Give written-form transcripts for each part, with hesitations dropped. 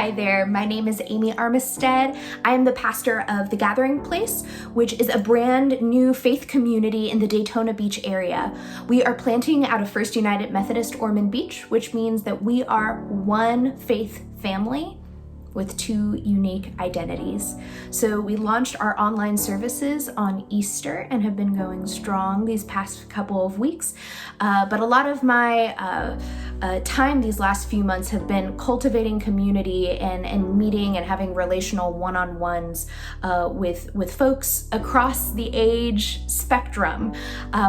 Hi there, my name is Amy Armistead. I am the pastor of The Gathering Place, which is a brand new faith community in the Daytona Beach area. We are planting out of First United Methodist Ormond Beach, which means that we are one faith family with two unique identities. So we launched our online services on Easter and have been going strong these past couple of weeks. But a lot of my time these last few months have been cultivating community and meeting and having relational one-on-ones with folks across the age spectrum,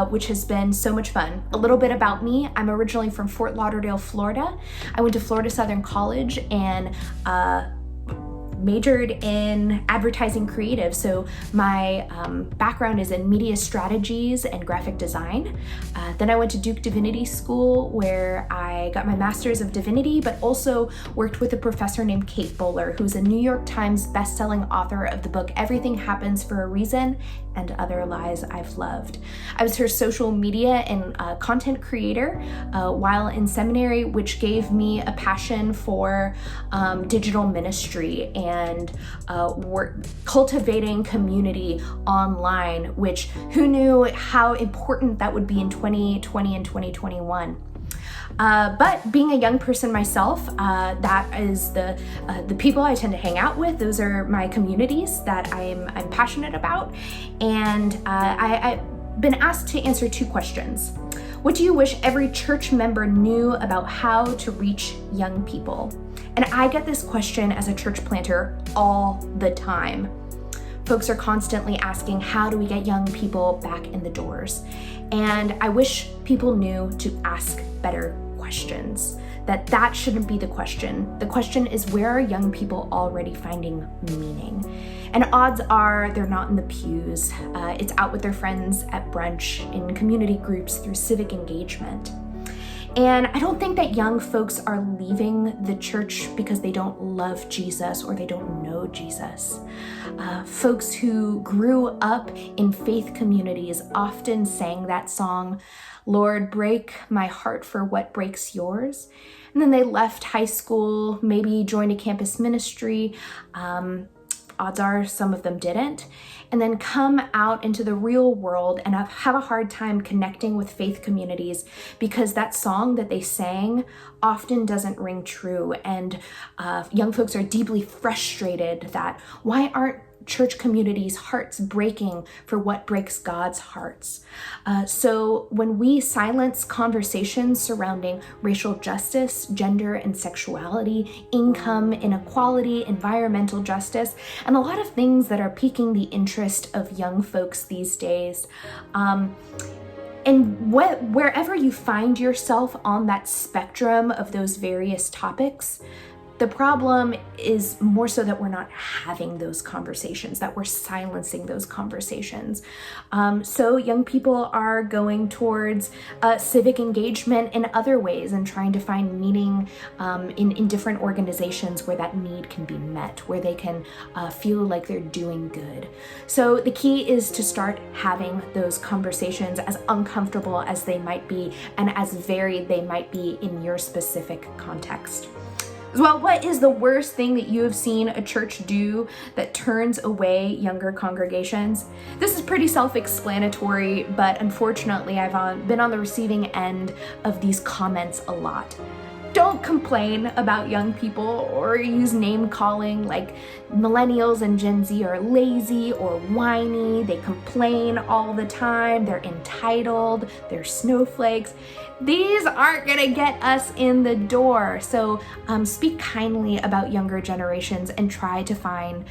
which has been so much fun. A little bit about me: I'm originally from Fort Lauderdale, Florida. I went to Florida Southern College and majored in advertising creative. So my background is in media strategies and graphic design. Then I went to Duke Divinity School, where I got my master's of divinity, but also worked with a professor named Kate Bowler, who's a New York Times bestselling author of the book Everything Happens for a Reason and Other Lies I've Loved. I was her social media and content creator while in seminary, which gave me a passion for digital ministry and cultivating community online, which who knew how important that would be in 2020 and 2021. But being a young person myself, that is the people I tend to hang out with. Those are my communities that I'm passionate about. And I've been asked to answer two questions. What do you wish every church member knew about how to reach young people? And I get this question as a church planter all the time. Folks are constantly asking, how do we get young people back in the doors? And I wish people knew to ask better questions, that shouldn't be the question. The question is, where are young people already finding meaning? And odds are they're not in the pews. It's out with their friends at brunch, in community groups, through civic engagement. And I don't think that young folks are leaving the church because they don't love Jesus or they don't know Jesus. Folks who grew up in faith communities often sang that song, "Lord, break my heart for what breaks yours." And then they left high school, maybe joined a campus ministry. Odds are some of them didn't, and then come out into the real world and have a hard time connecting with faith communities because that song that they sang often doesn't ring true. And young folks are deeply frustrated that why aren't church communities' hearts breaking for what breaks God's hearts? So when we silence conversations surrounding racial justice, gender and sexuality, income inequality, environmental justice, and a lot of things that are piquing the interest of young folks these days, and wherever you find yourself on that spectrum of those various topics, the problem is more so that we're not having those conversations, that we're silencing those conversations. So young people are going towards civic engagement in other ways and trying to find meaning in different organizations where that need can be met, where they can feel like they're doing good. So the key is to start having those conversations, as uncomfortable as they might be and as varied they might be in your specific context. Well, what is the worst thing that you have seen a church do that turns away younger congregations? This is pretty self-explanatory, but unfortunately I've been on the receiving end of these comments a lot. Don't complain about young people or use name calling like millennials and Gen Z are lazy or whiny. They complain all the time. They're entitled. They're snowflakes. These aren't gonna get us in the door. So speak kindly about younger generations and try to find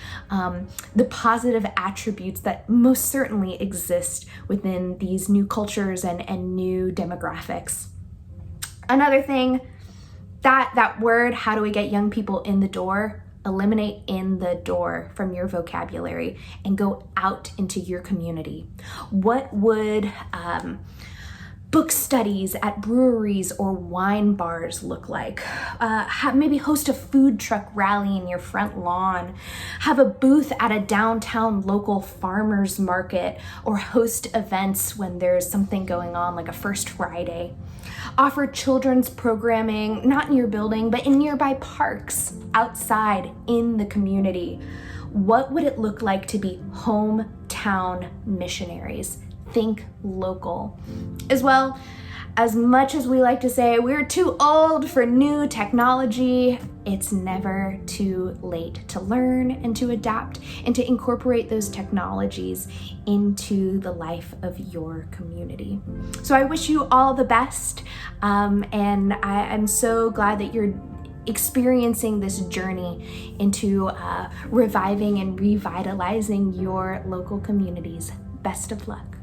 the positive attributes that most certainly exist within these new cultures and new demographics. Another thing, that word, how do we get young people in the door? Eliminate "in the door" from your vocabulary and go out into your community. What would book studies at breweries or wine bars look like. Maybe host a food truck rally in your front lawn. Have a booth at a downtown local farmers market, or host events when there's something going on, like a First Friday. Offer children's programming, not in your building, but in nearby parks, outside, in the community. What would it look like to be hometown missionaries? Think local. As well, as much as we like to say we're too old for new technology, it's never too late to learn and to adapt and to incorporate those technologies into the life of your community. So I wish you all the best, and I'm so glad that you're experiencing this journey into reviving and revitalizing your local communities. Best of luck.